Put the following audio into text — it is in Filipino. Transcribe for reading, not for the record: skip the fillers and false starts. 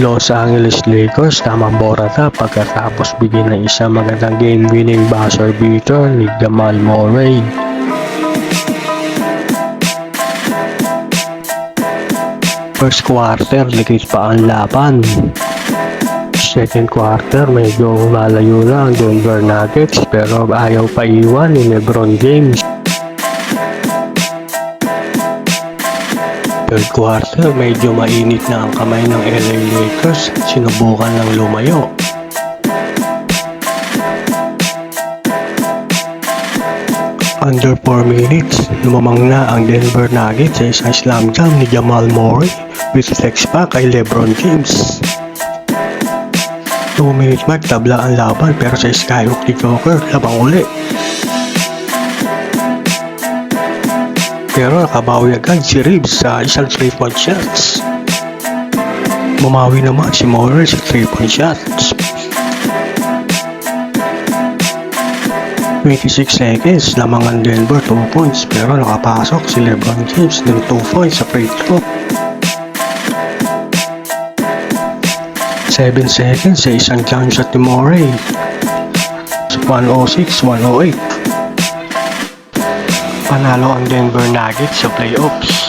Los Angeles Lakers tamang borata pagkatapos bigyan ng isang magandang game-winning buzzer beater ni Jamal Murray. First quarter, likit pa ang laban. Second quarter, medyo malayo na ang Denver Nuggets pero ayaw pa iwan ni LeBron James. Third quarter, medyo mainit na ang kamay ng LA Lakers, sinubukan ng lumayo. Under 4 minutes, lumamang na ang Denver Nuggets sa isang slam jam ni Jamal Murray with flex pa kay LeBron James. 2 minutes mark, tabla ang laban pero sa skyhook ni Joker, labang uli. Pero nakabawi agad si Reeves sa isang 3-point shots. Bumawi naman si Murray sa 3-point shots. 26 seconds, lamang ang Denver 2 points pero nakapasok si LeBron James ng 2 points sa free throw. 7 seconds sa isang jump shot ni Murray. 106-108. Panalo ang Denver Nuggets sa playoffs.